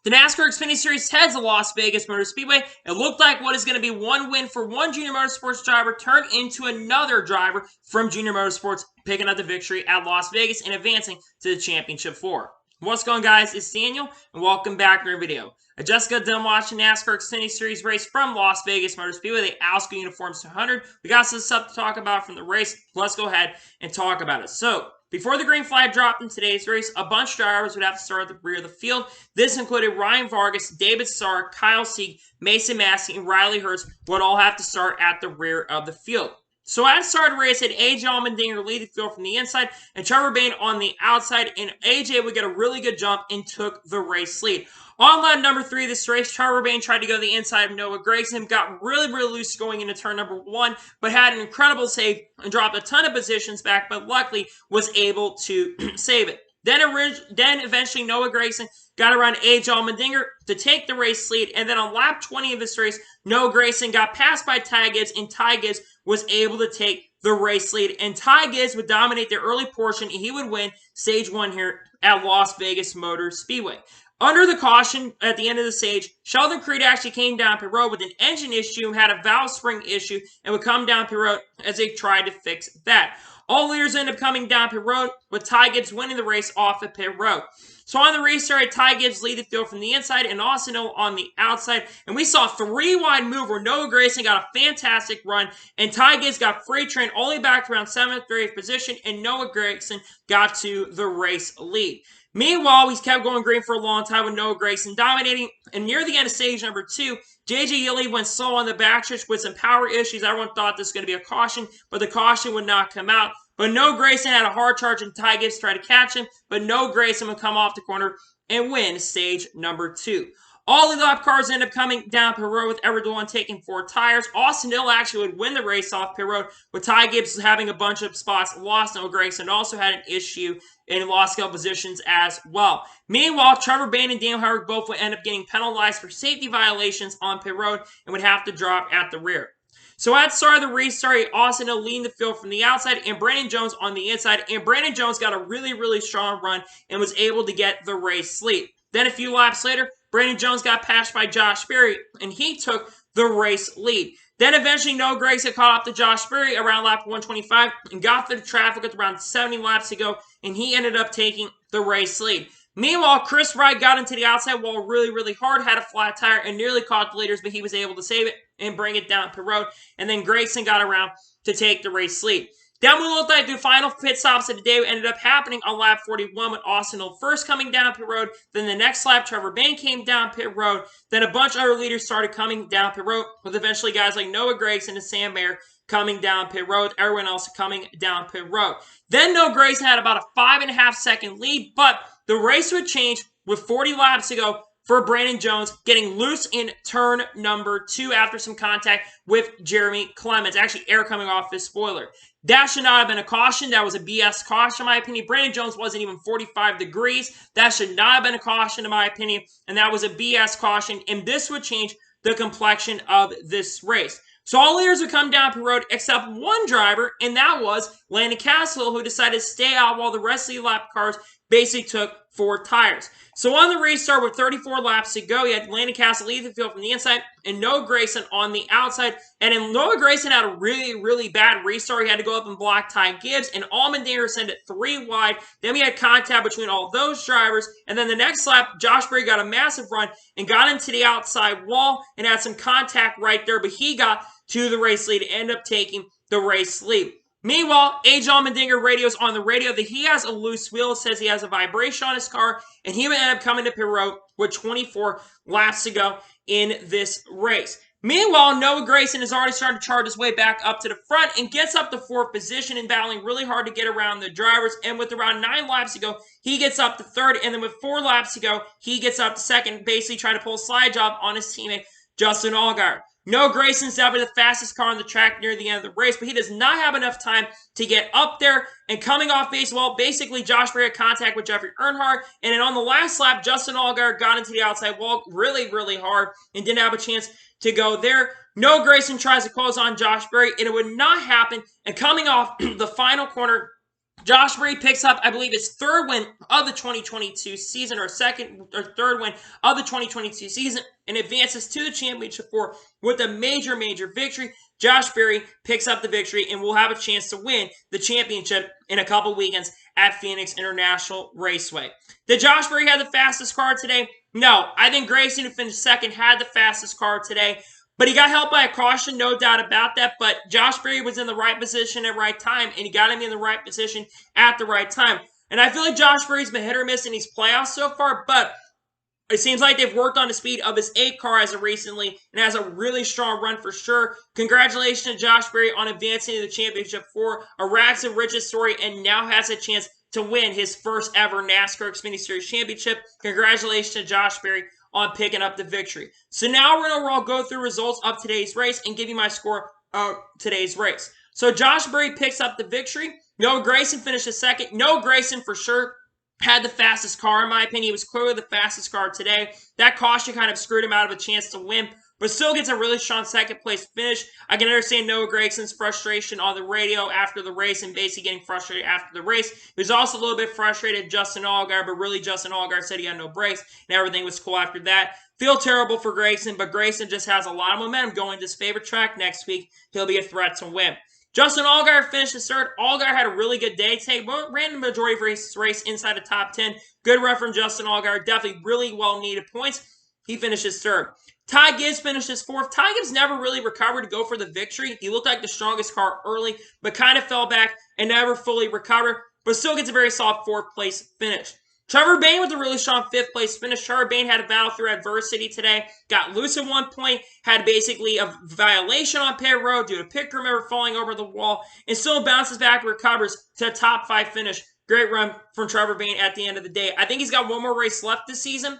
The NASCAR Xfinity Series heads to Las Vegas Motor Speedway. It looked like what is going to be one win for one Junior Motorsports driver turned into another driver from Junior Motorsports picking up the victory at Las Vegas and advancing to the Championship 4. What's going on, guys? It's Daniel, and welcome back to our video. I just got done watching NASCAR Xfinity Series race from Las Vegas Motor Speedway, the Alsco Uniforms 200. We got some stuff to talk about from the race. Let's go ahead and talk about it. So, before the green flag dropped in today's race, a bunch of drivers would have to start at the rear of the field. This included Ryan Vargas, David Starr, Kyle Sieg, Mason Massey, and Riley Hurst would all have to start at the rear of the field. So at the start of the race, had AJ Allmendinger lead the field from the inside and Trevor Bayne on the outside, and AJ would get a really good jump and took the race lead. On lap number 3 of this race, Trevor Bayne tried to go to the inside of Noah Gragson, got really loose going into turn number 1, but had an incredible save and dropped a ton of positions back, but luckily was able to save it. Then eventually Noah Gragson got around AJ Allmendinger to take the race lead, and then on lap 20 of this race, Noah Gragson got passed by Ty Gibbs, and Ty Gibbs was able to take the race lead. And Ty Gibbs would dominate the early portion, and he would win stage 1 here at Las Vegas Motor Speedway. Under the caution at the end of the stage, Sheldon Creed actually came down pit road with an engine issue, had a valve spring issue, and would come down pit road as they tried to fix that. All leaders ended up coming down pit road, with Ty Gibbs winning the race off of pit road. So on the restart, Ty Gibbs lead the field from the inside and Austin Hill on the outside. And we saw a 3-wide move where Noah Gragson got a fantastic run, and Ty Gibbs got free train all the way back to around 7th or 8th position, and Noah Gragson got to the race lead. Meanwhile, we kept going green for a long time with Noah Gragson dominating, and near the end of stage number 2, JJ Yeley went slow on the backstretch with some power issues. Everyone thought this was going to be a caution, but the caution would not come out. But Noah Gragson had a hard charge, and Ty Gibbs tried to catch him, but Noah Gragson would come off the corner and win stage number 2. All the lap cars ended up coming down pit road with everyone taking 4 tires. Austin Hill actually would win the race off pit road, with Ty Gibbs having a bunch of spots lost. Noah Gragson also had an issue and lost skill positions as well. Meanwhile, Trevor Bayne and Daniel Howard both would end up getting penalized for safety violations on pit road and would have to drop at the rear. So at the start of the restart, Austin Hill leading the field from the outside and Brandon Jones on the inside. And Brandon Jones got a really strong run and was able to get the race lead. Then a few laps later, Brandon Jones got passed by Josh Berry, and he took the race lead. Then eventually Noah Gragson caught up to Josh Berry around lap 125 and got through the traffic with around 70 laps to go, and he ended up taking the race lead. Meanwhile, Chris Wright got into the outside wall really hard, had a flat tire, and nearly caught the leaders, but he was able to save it and bring it down pit road. And then Gragson got around to take the race lead. Then we looked like the final pit stops of the day ended up happening on lap 41 with Austin Hill first coming down pit road. Then the next lap, Trevor Bayne came down pit road. Then a bunch of other leaders started coming down pit road, with eventually guys like Noah Gragson and Sam Mayer coming down pit road, everyone else coming down pit road. Then Noah Gragson had about a 5.5 second lead, but the race would change with 40 laps to go for Brandon Jones getting loose in turn number 2 after some contact with Jeremy Clements. Actually, air coming off his spoiler. That should not have been a caution. That was a BS caution, in my opinion. Brandon Jones wasn't even 45 degrees. That should not have been a caution, in my opinion. And that was a BS caution. And this would change the complexion of this race. So all leaders would come down pit road except one driver, and that was Landon Cassill, who decided to stay out while the rest of the lap cars basically took 4 tires. So on the restart with 34 laps to go, you had Landon Cassill lead the field from the inside and Noah Gragson on the outside. And then Noah Gragson had a really bad restart. He had to go up and block Ty Gibbs, and Allmendinger sent it 3 wide. Then we had contact between all those drivers. And then the next lap, Josh Berry got a massive run and got into the outside wall and had some contact right there, but he got to the race lead and ended up taking the race lead. Meanwhile, AJ Allmendinger radios on the radio that he has a loose wheel. It says he has a vibration on his car, and he would end up coming to pit road with 24 laps to go in this race. Meanwhile, Noah Gragson is already starting to charge his way back up to the front and gets up to 4th position and battling really hard to get around the drivers. And with around 9 laps to go, he gets up to 3rd. And then with 4 laps to go, he gets up to 2nd, basically trying to pull a slide job on his teammate, Justin Allgaier. Noah Gragson's definitely the fastest car on the track near the end of the race, but he does not have enough time to get up there. And coming off base, well, basically Josh Berry had contact with Jeffrey Earnhardt, and then on the last lap, Justin Allgaier got into the outside wall really hard and didn't have a chance to go there. Noah Gragson tries to close on Josh Berry, and it would not happen. And coming off the final corner, Josh Berry picks up, I believe, his third win of the 2022 season, or third win of the 2022 season, and advances to the championship four with a major victory. Josh Berry picks up the victory and will have a chance to win the championship in a couple weekends at Phoenix International Raceway. Did Josh Berry have the fastest car today? No. I think Grayson, who finished second, had the fastest car today. But he got helped by a caution, no doubt about that. But Josh Berry was in the right position at the right time, and he got him in the right position at the right time. And I feel like Josh Berry's been hit or miss in these playoffs so far, but it seems like they've worked on the speed of his 8 car as of recently and has a really strong run for sure. Congratulations to Josh Berry on advancing to the championship for a rags and riches story, and now has a chance to win his first ever NASCAR Xfinity Series championship. Congratulations to Josh Berry on picking up the victory. So now we're going to go through results of today's race and give you my score of today's race. So Josh Berry picks up the victory. Noah Gragson finishes second. Noah Gragson for sure had the fastest car, in my opinion. He was clearly the fastest car today. That caution kind of screwed him out of a chance to win, but still gets a really strong second place finish. I can understand Noah Gragson's frustration on the radio after the race and basically getting frustrated after the race. He was also a little bit frustrated at Justin Allgaier, but really Justin Allgaier said he had no brakes and everything was cool after that. Feel terrible for Gragson, but Gragson just has a lot of momentum going to his favorite track next week. He'll be a threat to win. Justin Allgaier finished his third. Allgaier had a really good day today. Ran the majority of his race inside the top 10. Good run from Justin Allgaier. Definitely really well-needed points. He finishes third. Ty Gibbs finishes fourth. Ty Gibbs never really recovered to go for the victory. He looked like the strongest car early, but kind of fell back and never fully recovered, but still gets a very solid 4th place finish. Trevor Bayne with a really strong 5th place finish. Trevor Bayne had a battle through adversity today. Got loose at one point. Had basically a violation on pit road due to pit crew member falling over the wall. And still bounces back and recovers to a top 5 finish. Great run from Trevor Bayne at the end of the day. I think he's got one more race left this season.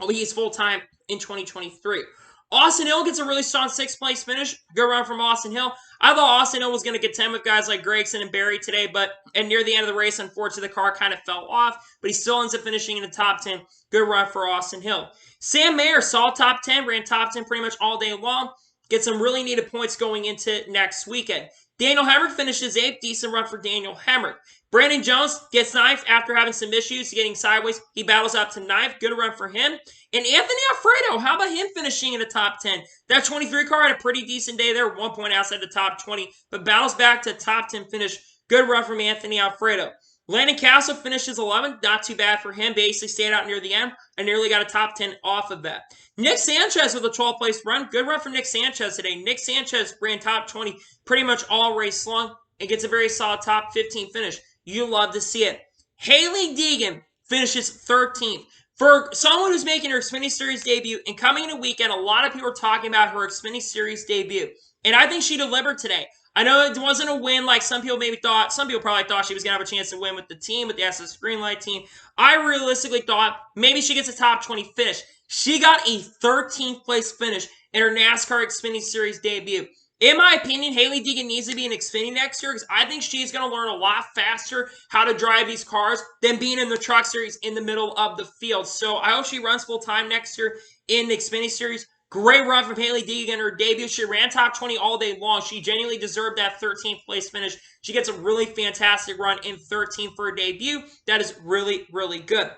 He's full-time in 2023. Austin Hill gets a really strong 6th place finish. Good run from Austin Hill. I thought Austin Hill was going to contend with guys like Gragson and Berry today, and near the end of the race, unfortunately, the car kind of fell off, but he still ends up finishing in the top 10. Good run for Austin Hill. Sam Mayer saw top 10, ran top 10 pretty much all day long. Gets some really needed points going into next weekend. Daniel Hemrick finishes 8th. Decent run for Daniel Hemrick. Brandon Jones gets 9th after having some issues getting sideways. He battles up to 9th. Good run for him. And Anthony Alfredo, how about him finishing in the top 10? That 23 car had a pretty decent day there. 1 point outside the top 20, but battles back to top 10 finish. Good run from Anthony Alfredo. Landon Castle finishes 11th. Not too bad for him. Basically stayed out near the end and nearly got a top 10 off of that. Nick Sanchez with a 12th place run. Good run from Nick Sanchez today. Nick Sanchez ran top 20 pretty much all race long and gets a very solid top 15 finish. You love to see it. Haley Deegan finishes 13th. For someone who's making her Xfinity Series debut and coming in a weekend, a lot of people are talking about her Xfinity Series debut. And I think she delivered today. I know it wasn't a win like some people maybe thought. Some people probably thought she was going to have a chance to win with the team, with the SS Greenlight team. I realistically thought maybe she gets a top 20 finish. She got a 13th place finish in her NASCAR Xfinity Series debut. In my opinion, Haley Deegan needs to be in Xfinity next year because I think she's going to learn a lot faster how to drive these cars than being in the Truck Series in the middle of the field. So I hope she runs full-time next year in the Xfinity Series. Great run from Haley Deegan in her debut. She ran top 20 all day long. She genuinely deserved that 13th place finish. She gets a really fantastic run in 13th for her debut. That is really, really good.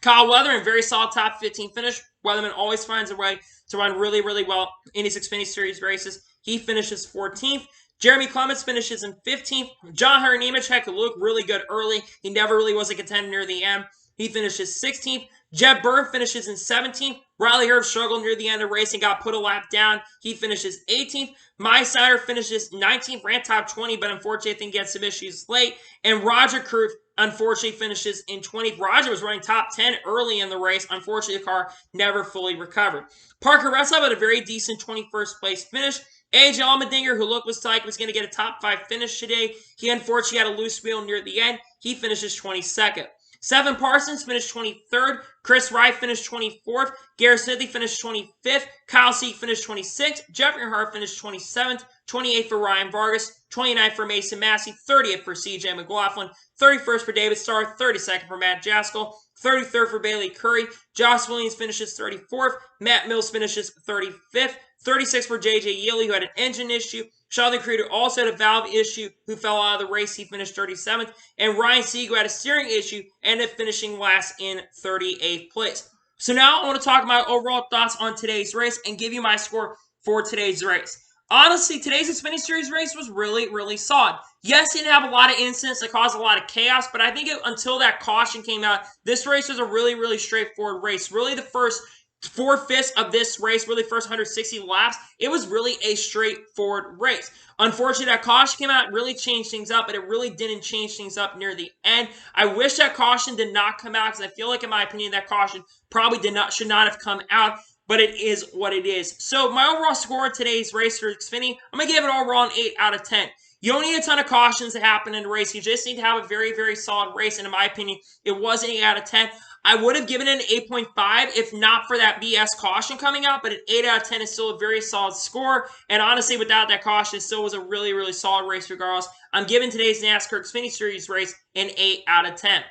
Kyle Weatherman, very solid top 15 finish. Weatherman always finds a way to run really, really well in his Xfinity Series races. He finishes 14th. Jeremy Clements finishes in 15th. John Hunter Nemechek looked really good early. He never really was a contender near the end. He finishes 16th. Jeb Burr finishes in 17th. Riley Herb struggled near the end of the race and got put a lap down. He finishes 18th. Maya Snyder finishes 19th. Ran top 20, but unfortunately I think he had some issues late. And Roger Kruf unfortunately finishes in 20th. Roger was running top 10 early in the race. Unfortunately, the car never fully recovered. Parker Russell had a very decent 21st place finish. AJ Allmendinger, who looked was like was going to get a top 5 finish today. He unfortunately had a loose wheel near the end. He finishes 22nd. Seven Parsons finished 23rd. Chris Wright finished 24th. Garrett Smithley finished 25th. Kyle Seek finished 26th. Jeffrey Hart finished 27th. 28th for Ryan Vargas. 29th for Mason Massey. 30th for CJ McLaughlin. 31st for David Starr. 32nd for Matt Jaskell. 33rd for Bailey Curry. Josh Williams finishes 34th. Matt Mills finishes 35th. 36 for J.J. Yeley, who had an engine issue. Sheldon Creed also had a valve issue, who fell out of the race. He finished 37th. And Ryan Sieg had a steering issue, ended up finishing last in 38th place. So now I want to talk about overall thoughts on today's race and give you my score for today's race. Honestly, today's Xfinity Series race was really, really solid. Yes, it didn't have a lot of incidents that caused a lot of chaos, but I think until that caution came out, this race was a really, really straightforward race. Really, the first 4/5 of this race, really first 160 laps, it was really a straightforward race. Unfortunately, that caution came out, really changed things up, but it really didn't change things up near the end. I wish that caution did not come out, because I feel like, in my opinion, that caution probably should not have come out. But it is what it is. So my overall score in today's race for Xfinity, I'm going to give it overall an 8 out of 10. You don't need a ton of cautions to happen in the race. You just need to have a very, very solid race. And in my opinion, it was an 8 out of 10. I would have given it an 8.5 if not for that BS caution coming out. But an 8 out of 10 is still a very solid score. And honestly, without that caution, it still was a really, really solid race regardless. I'm giving today's NASCAR Xfinity Series race an 8 out of 10.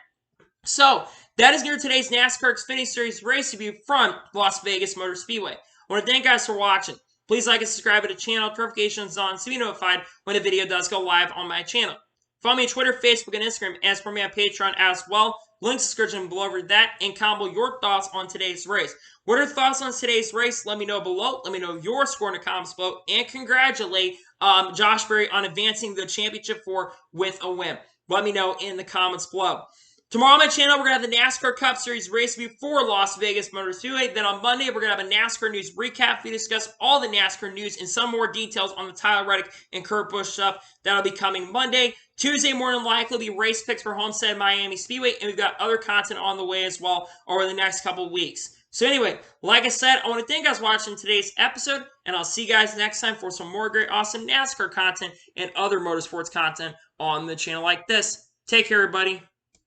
So, that is going to today's NASCAR Xfinity Series race review from Las Vegas Motor Speedway. I want to thank you guys for watching. Please like and subscribe to the channel, notifications on, so you be notified when a video does go live on my channel. Follow me on Twitter, Facebook, and Instagram, and support me on Patreon as well. Links in the description below over that, and comment your thoughts on today's race. What are your thoughts on today's race? Let me know below. Let me know your score in the comments below, and congratulate Josh Berry on advancing the Championship 4 with a win. Let me know in the comments below. Tomorrow on my channel, we're going to have the NASCAR Cup Series race review for Las Vegas Motor Speedway. Then on Monday, we're going to have a NASCAR news recap. We discuss all the NASCAR news and some more details on the Tyler Reddick and Kurt Busch stuff. That'll be coming Monday. Tuesday, more than likely, will be race picks for Homestead Miami Speedway. And we've got other content on the way as well over the next couple weeks. So anyway, like I said, I want to thank you guys for watching today's episode. And I'll see you guys next time for some more great, awesome NASCAR content and other motorsports content on the channel like this. Take care, everybody.